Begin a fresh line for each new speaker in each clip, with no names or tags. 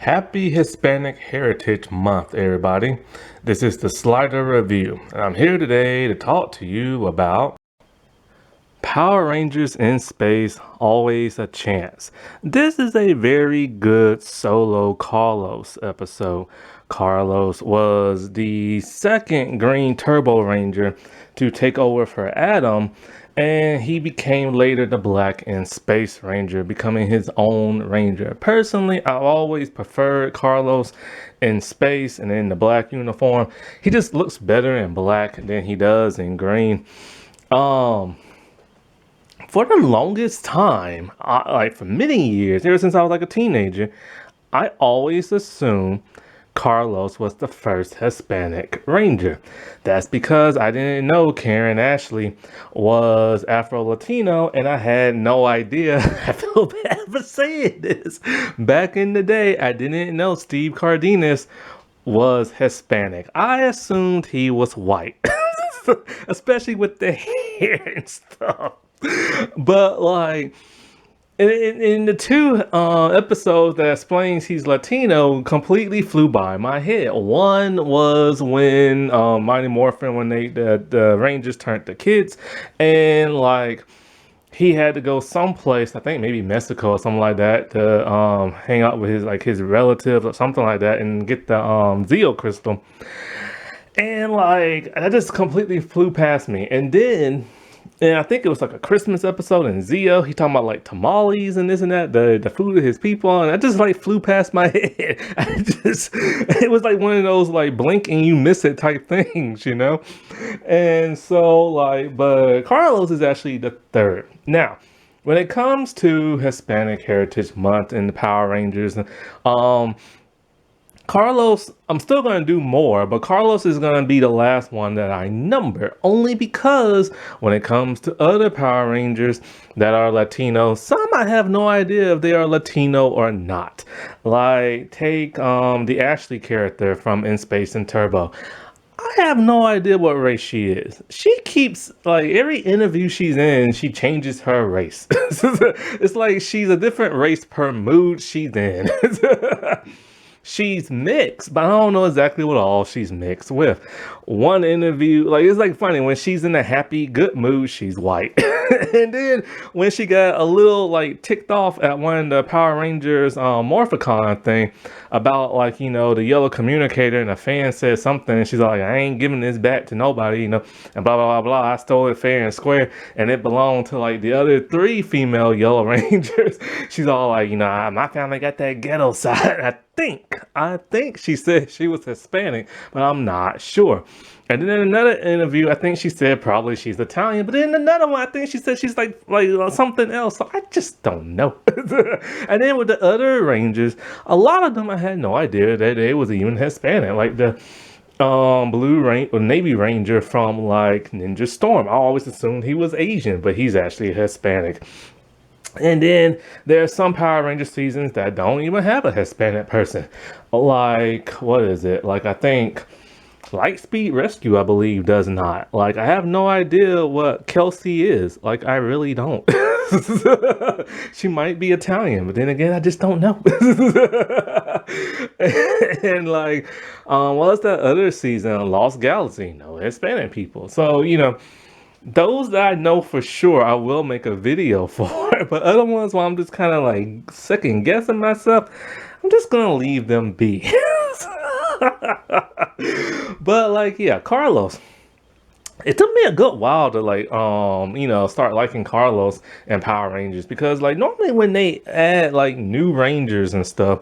Happy Hispanic Heritage Month, everybody. This is the Slider Review, and I'm here today to talk to you about Power Rangers in Space, Always a Chance. This is a very good solo Carlos episode. Carlos was the second Green Turbo Ranger to take over for Adam, and he became later the Black and Space Ranger, becoming his own Ranger. Personally, I've always preferred Carlos in space and in the black uniform. He just looks better in black than he does in green. For the longest time, like for many years, ever since I was like a teenager, I always assumed Carlos was the first Hispanic Ranger. That's because I didn't know Karen Ashley was Afro-Latino, and I had no idea. I feel bad for saying this. Back in the day, I didn't know Steve Cardenas was Hispanic. I assumed he was white, especially with the hair and stuff. But like in the two episodes that explains he's Latino, completely flew by my head. One was when Mighty Morphin, when the Rangers turned to kids, and like he had to go someplace, I think maybe Mexico or something like that, to hang out with his relative or something like that, and get the Zeo crystal. And like that just completely flew past me. And I think it was like a Christmas episode in Zeo. He talking about like tamales and this and that, the food of his people, and I just like flew past my head. It was like one of those like blink and you miss it type things, you know? And so like, but Carlos is actually the third. Now, when it comes to Hispanic Heritage Month and the Power Rangers, Carlos, I'm still going to do more, but Carlos is going to be the last one that I number, only because when it comes to other Power Rangers that are Latino, some I have no idea if they are Latino or not. Like, take the Ashley character from In Space and Turbo. I have no idea what race she is. She keeps, like, every interview she's in, she changes her race. It's like she's a different race per mood she's in. She's mixed, but I don't know exactly what all she's mixed with. One interview, like it's like funny, when she's in a happy, good mood, she's white. And then when she got a little like ticked off at one of the Power Rangers Morphicon thing about like, you know, the yellow communicator, and a fan said something, and she's like, I ain't giving this back to nobody, you know, and blah, blah, blah, blah. I stole it fair and square, and it belonged to like the other three female Yellow Rangers. She's all like, you know, my family got that ghetto side. I think she said she was Hispanic, but I'm not sure. And then in another interview, I think she said probably she's Italian, but in another one, I think she said she's like something else. So I just don't know. And then with the other Rangers, a lot of them I had no idea that they was even Hispanic. Like the Navy Ranger from like Ninja Storm, I always assumed he was Asian, but he's actually Hispanic. And then there are some Power Ranger seasons that don't even have a Hispanic person. Like, what is it? Like, I think Lightspeed Rescue, I believe, does not. Like, I have no idea what Kelsey is. Like, I really don't. She might be Italian, but then again, I just don't know. And like, what's that other season? Lost Galaxy, no Hispanic people. So, you know, those that I know for sure I will make a video for, but other ones where I'm just kind of like second guessing myself, I'm just gonna leave them be. But like, yeah, Carlos. It took me a good while to like, you know, start liking Carlos and Power Rangers, because like normally when they add like new Rangers and stuff,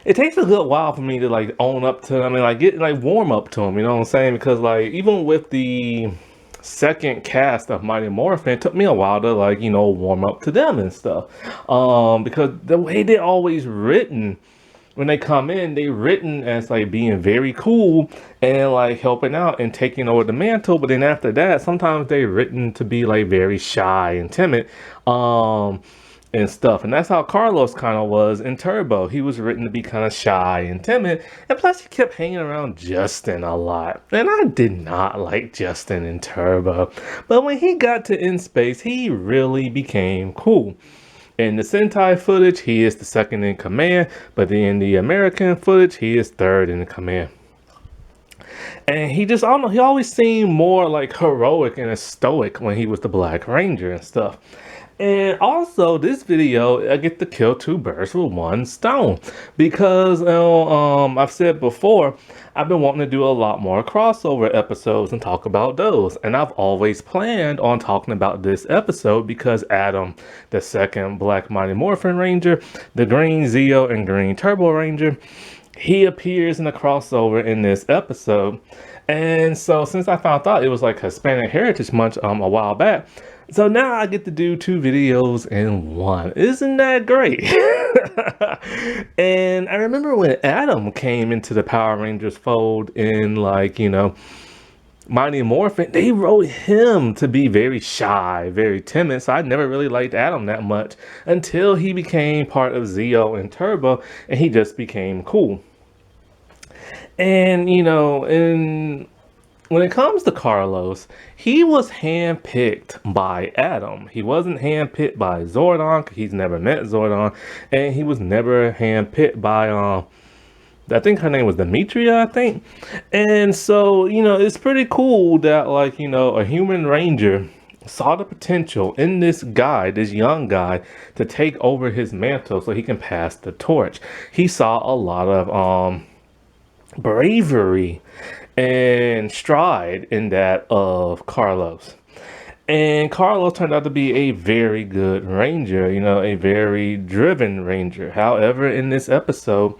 it takes a good while for me to like own up to them and like get like warm up to them, you know what I'm saying? Because like even with the second cast of Mighty Morphin, it took me a while to like, you know, warm up to them and stuff, because the way they're always written, when they come in, they written as like being very cool and like helping out and taking over the mantle, but then after that sometimes they written to be like very shy and timid and stuff. And that's how Carlos kind of was in Turbo. He was written to be kind of shy and timid, and plus he kept hanging around Justin a lot, and I did not like Justin in Turbo. But when he got to In Space, he really became cool. In the Sentai footage, he is the second in command, but in the American footage, he is third in command. And he just, I don't know, he always seemed more like heroic and stoic when he was the Black Ranger and stuff. And also, this video, I get to kill two birds with one stone because, I've said before, I've been wanting to do a lot more crossover episodes and talk about those. And I've always planned on talking about this episode because Adam, the second Black Mighty Morphin Ranger, the Green Zeo and Green Turbo Ranger, he appears in a crossover in this episode. And so since I found out it was like Hispanic Heritage Month a while back, so now I get to do two videos in one. Isn't that great? And I remember when Adam came into the Power Rangers fold in Mighty Morphin, they wrote him to be very shy, very timid. So I never really liked Adam that much until he became part of Zeo and Turbo and he just became cool. And when it comes to Carlos, he was handpicked by Adam. He wasn't handpicked by Zordon, 'cause he's never met Zordon, and he was never handpicked by I think her name was Demetria, I think. And so, it's pretty cool that a human ranger saw the potential in this guy, this young guy, to take over his mantle so he can pass the torch. He saw a lot of bravery and stride in that of Carlos. And Carlos turned out to be a very good ranger, a very driven ranger. However, in this episode,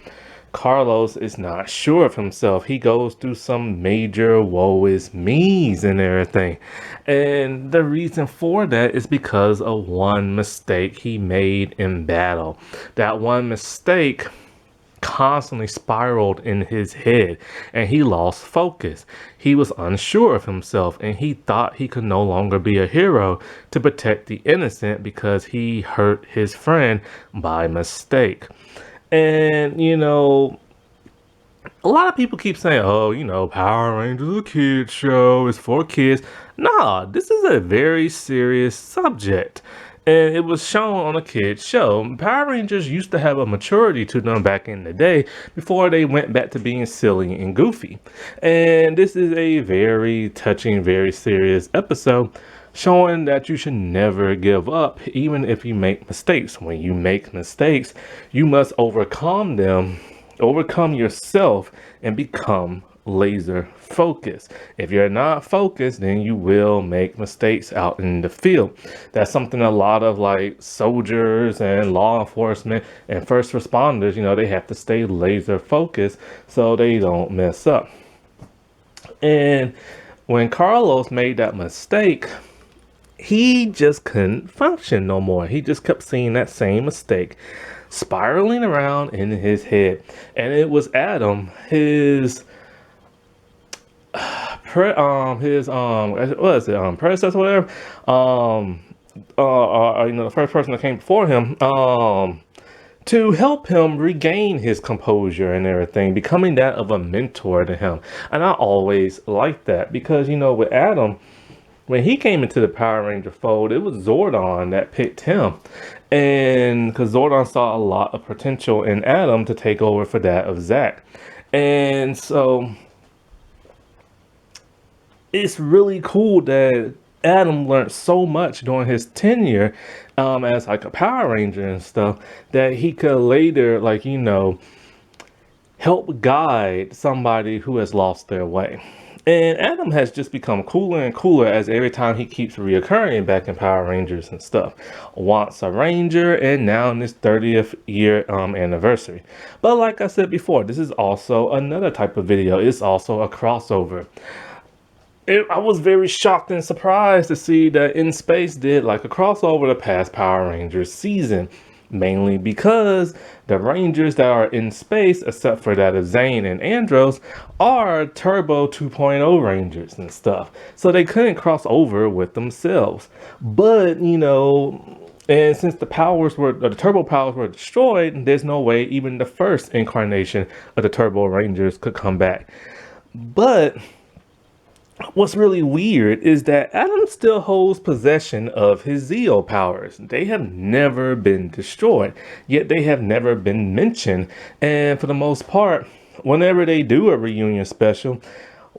Carlos is not sure of himself. He goes through some major woe is me's and everything. And the reason for that is because of one mistake he made in battle. That one mistake constantly spiraled in his head and he lost focus. He was unsure of himself and he thought he could no longer be a hero to protect the innocent because he hurt his friend by mistake. And a lot of people keep saying, oh, Power Rangers is a kid's show, it's for kids. Nah, this is a very serious subject. And it was shown on a kid's show. Power Rangers used to have a maturity to them back in the day before they went back to being silly and goofy. And this is a very touching, very serious episode showing that you should never give up, even if you make mistakes. When you make mistakes, you must overcome them, overcome yourself, and become laser focused. If you're not focused, then you will make mistakes out in the field. That's something a lot of soldiers and law enforcement and first responders, they have to stay laser focused so they don't mess up. And when Carlos made that mistake, he just couldn't function no more. He just kept seeing that same mistake spiraling around in his head. And it was Adam, his predecessor, whatever, the first person that came before him, to help him regain his composure and everything, becoming that of a mentor to him. And I always liked that because, with Adam, when he came into the Power Ranger fold, it was Zordon that picked him. And because Zordon saw a lot of potential in Adam to take over for that of Zach. And so it's really cool that Adam learned so much during his tenure as a Power Ranger and stuff that he could later help guide somebody who has lost their way. And Adam has just become cooler and cooler as every time he keeps reoccurring back in Power Rangers and stuff. Once a Ranger and now in this 30th year anniversary. But like I said before, this is also another type of video. It's also a crossover. I was very shocked and surprised to see that In Space did a crossover the past Power Rangers season. Mainly because the Rangers that are in space, except for that of Zane and Andros, are Turbo 2.0 Rangers and stuff. So they couldn't cross over with themselves. But, and since the Turbo powers were destroyed, there's no way even the first incarnation of the Turbo Rangers could come back. But What's really weird is that Adam still holds possession of his Zeo powers. They have never been destroyed, yet they have never been mentioned. And for the most part, whenever they do a reunion special,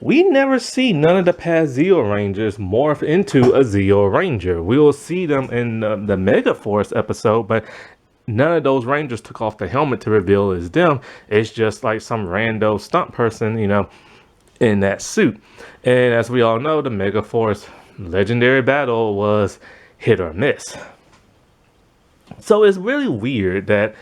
we never see none of the past Zeo Rangers morph into a Zeo Ranger. We will see them in the Mega Force episode, but none of those Rangers took off the helmet to reveal it's them. It's just like some rando stunt person, in that suit. And as we all know, the Mega Force legendary battle was hit or miss. So it's really weird that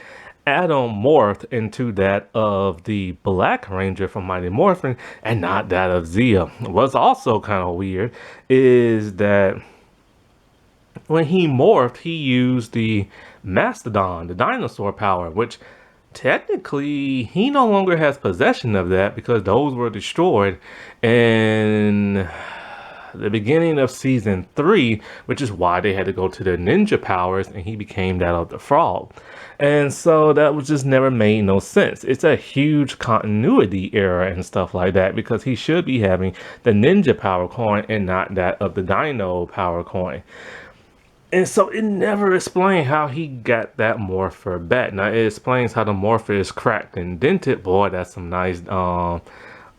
Adam morphed into that of the Black Ranger from Mighty Morphin and not that of Zia. What's also kind of weird is that when he morphed, he used the Mastodon, the dinosaur power, which technically he no longer has possession of that because those were destroyed in the beginning of season 3, which is why they had to go to the ninja powers and he became that of the frog. And so that was just never made no sense. It's a huge continuity error and stuff like that because he should be having the ninja power coin and not that of the dino power coin. And so it never explained how he got that morpher back. Now it explains how the morpher is cracked and dented. Boy, that's some nice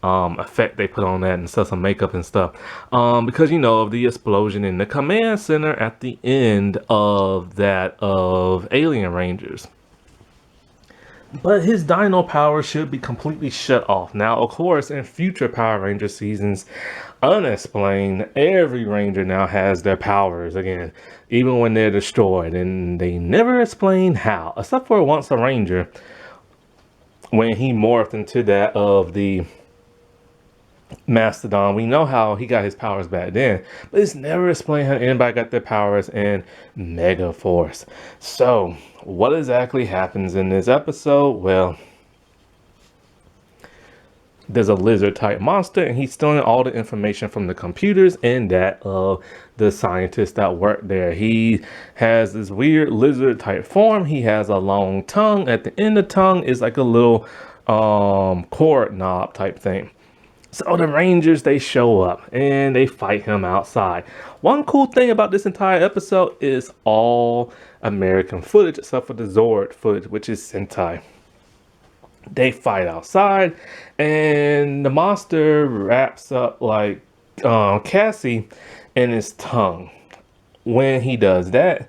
effect they put on that and stuff, some makeup and stuff. Because of the explosion in the command center at the end of that of Alien Rangers. But his dino power should be completely shut off. Now, of course, in future Power Ranger seasons, unexplained, every Ranger now has their powers again, even when they're destroyed. And they never explain how, except for once a Ranger, when he morphed into that of the Mastodon. We know how he got his powers back then, but it's never explained how anybody got their powers in Mega Force. So, what exactly happens in this episode? Well, there's a lizard type monster and he's stealing all the information from the computers and that of the scientists that work there. He has this weird lizard type form. He has a long tongue. At the end of the tongue is like a little cord knob type thing. So the Rangers, they show up and they fight him outside. One cool thing about this entire episode is all American footage except for the Zord footage, which is Sentai. They fight outside and the monster wraps up like Cassie in his tongue. When he does that,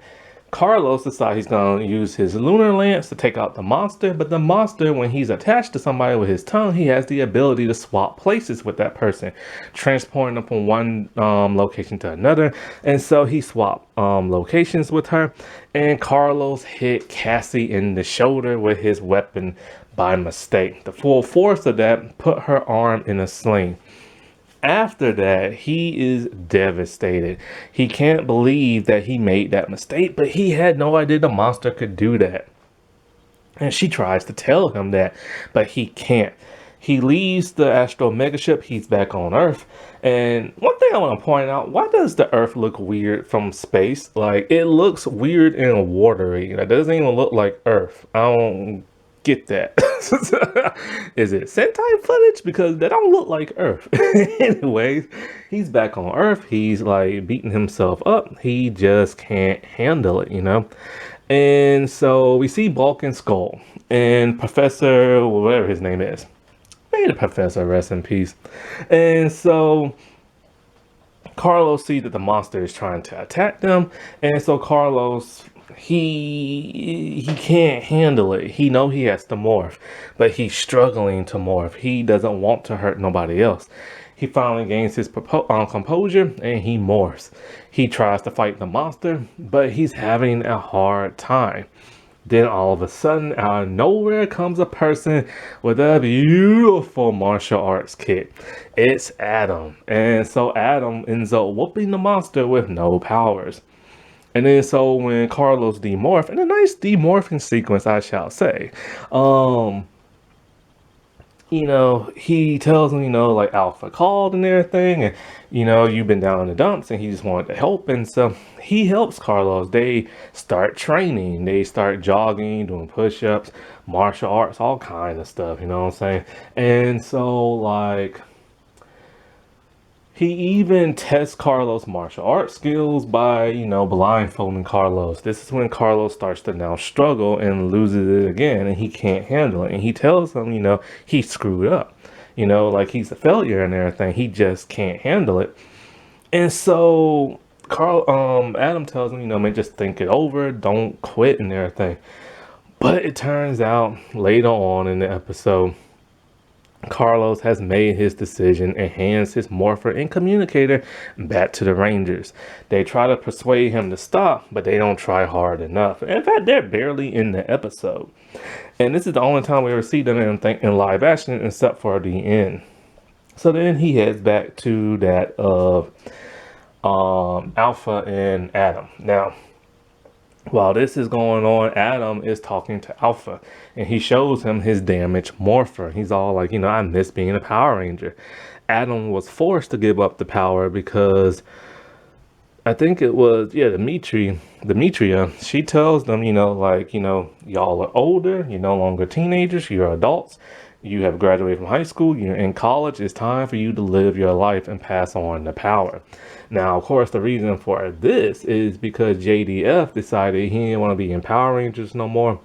Carlos decides he's going to use his lunar lance to take out the monster, but the monster, when he's attached to somebody with his tongue, he has the ability to swap places with that person, transporting them from one location to another. And so he swapped locations with her, and Carlos hit Cassie in the shoulder with his weapon by mistake. The full force of that put her arm in a sling. After that, he is devastated. He can't believe that he made that mistake, but he had no idea the monster could do that. And she tries to tell him that, but he can't. He leaves the Astro Megaship. He's back on Earth. And one thing I want to point out, why does the Earth look weird from space? Like, it looks weird and watery. It doesn't even look like Earth. I don't get that. Is it Sentai footage? Because they don't look like Earth. Anyways, he's back on Earth. He's like beating himself up. He just can't handle it, And so we see Bulk and Skull and Professor, whatever his name is. May the Professor rest in peace. And so Carlos sees that the monster is trying to attack them. And so Carlos, he can't handle it. He know he has to morph, but he's struggling to morph. He doesn't want to hurt nobody else. He finally gains his composure and he morphs. He tries to fight the monster, but he's having a hard time. Then all of a sudden, out of nowhere comes a person with a beautiful martial arts kit. It's Adam. And so Adam ends up whooping the monster with no powers. And then so when Carlos demorphed, and a nice demorphing sequence, I shall say, he tells him, like Alpha called and everything, and, you've been down in the dumps, and he just wanted to help. And so he helps Carlos. They start training. They start jogging, doing push-ups, martial arts, all kinds of stuff, you know what I'm saying? And so, like, He even tests Carlos' martial arts skills by, blindfolding Carlos. This is when Carlos starts to now struggle and loses it again, and he can't handle it. And he tells him, he screwed up. Like he's a failure and everything. He just can't handle it. And so Adam tells him, man, just think it over, don't quit and everything. But it turns out later on in the episode, Carlos has made his decision and hands his morpher and communicator back to the Rangers. They try to persuade him to stop, but they don't try hard enough. In fact, they're barely in the episode. And this is the only time we ever see them in live action except for the end. So then he heads back to that of Alpha and Adam. Now, while this is going on, Adam is talking to Alpha, and he shows him his damaged morpher. He's all like, I miss being a Power Ranger. Adam was forced to give up the power because I think it was, Demetria, she tells them, y'all are older, you're no longer teenagers, you're adults, you have graduated from high school, you're in college, it's time for you to live your life and pass on the power. Now, of course, the reason for this is because JDF decided he didn't want to be in Power Rangers no more.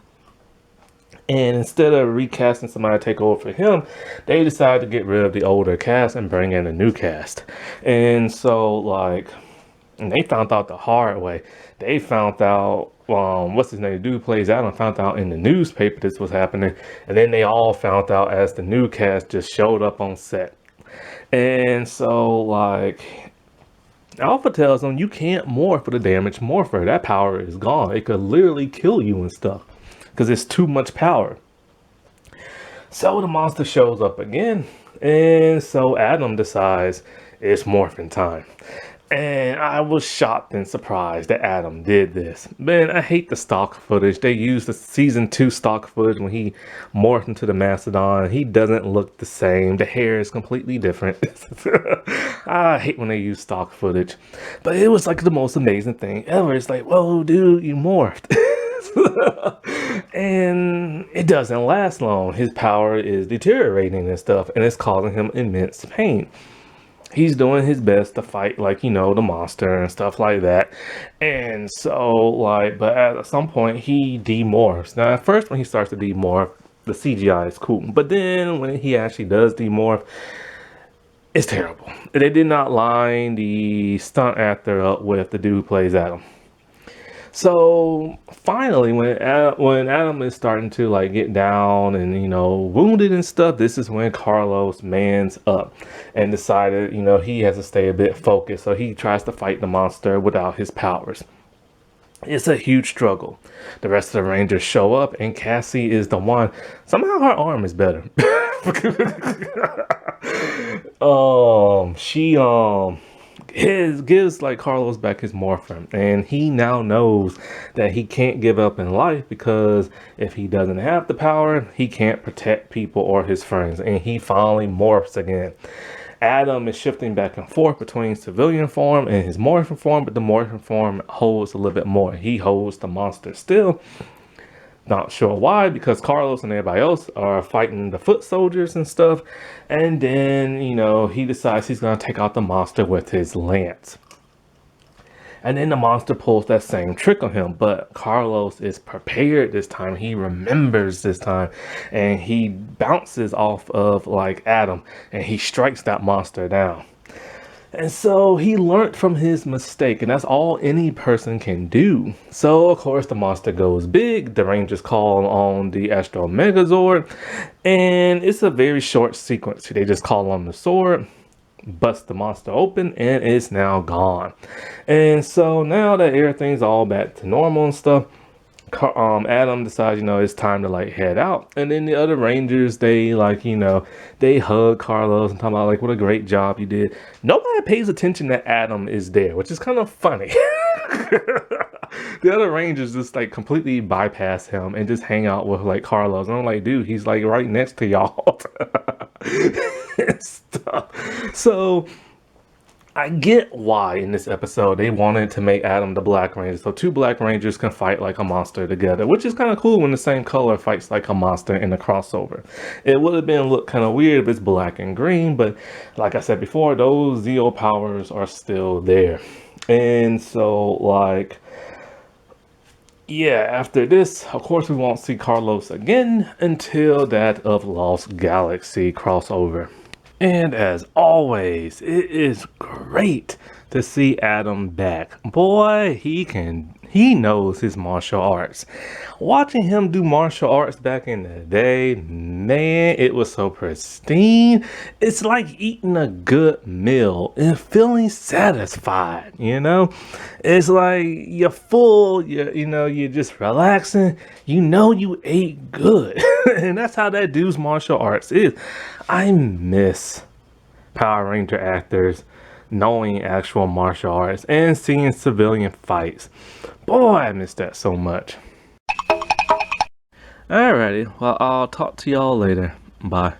And instead of recasting somebody to take over for him, they decided to get rid of the older cast and bring in a new cast. And so, and they found out the hard way. They found out, what's his name, dude plays Adam, found out in the newspaper this was happening. And then they all found out as the new cast just showed up on set. And so, Alpha tells them you can't morph with a damaged morpher. That power is gone. It could literally kill you and stuff because it's too much power. So the monster shows up again. And so Adam decides it's morphin' time. And I was shocked and surprised that Adam did this. Man, I hate the stock footage. They used the season 2 stock footage when he morphed into the Mastodon. He doesn't look the same. The hair is completely different. I hate when they use stock footage. But it was like the most amazing thing ever. It's like, whoa, dude, you morphed. And it doesn't last long. His power is deteriorating and stuff, and it's causing him immense pain. He's doing his best to fight, the monster and stuff like that. And so, but at some point, he demorphs. Now, at first, when he starts to demorph, the CGI is cool. But then, when he actually does demorph, it's terrible. They did not line the stunt actor up with the dude who plays Adam. So finally, when Adam is starting to get down and wounded and stuff, this is when Carlos mans up and decided he has to stay a bit focused. So he tries to fight the monster without his powers. It's a huge struggle. The rest of the Rangers show up, and Cassie is the one. Somehow her arm is better. She gives Carlos back his morphin, and he now knows that he can't give up in life because if he doesn't have the power, he can't protect people or his friends, and he finally morphs again. Adam is shifting back and forth between civilian form and his morphin form, but the morphin form holds a little bit more. He holds the monster still. Not sure why, because Carlos and everybody else are fighting the foot soldiers and stuff. And then, he decides he's going to take out the monster with his lance. And then the monster pulls that same trick on him. But Carlos is prepared this time. He remembers this time. And he bounces off of Adam. And he strikes that monster down. And so he learned from his mistake, and that's all any person can do. So, of course, the monster goes big. The Rangers call on the Astro Megazord, and it's a very short sequence. They just call on the sword, bust the monster open, and it's now gone. And so now that everything's all back to normal and stuff, Adam decides, it's time to head out. And then the other Rangers, they they hug Carlos and talk about what a great job you did. Nobody pays attention that Adam is there, which is kind of funny. The other Rangers just completely bypass him and just hang out with Carlos. And I'm like, dude, he's right next to y'all. And stuff. So I get why in this episode they wanted to make Adam the Black Ranger, so two Black Rangers can fight like a monster together, which is kind of cool when the same color fights like a monster in the crossover. It would have been look kind of weird if it's black and green, but like I said before, those Zeo powers are still there. And so, like, yeah, after this, of course, we won't see Carlos again until that of Lost Galaxy crossover. And as always, it is great to see Adam back. Boy, he knows his martial arts. Watching him do martial arts back in the day, man, it was so pristine. It's like eating a good meal and feeling satisfied, you know? It's like you're full, you're just relaxing. You know you ate good. And that's how that dude's martial arts is. I miss Power Ranger actors knowing actual martial arts and seeing civilian fights. Boy, I miss that so much. Alrighty, well, I'll talk to y'all later. Bye.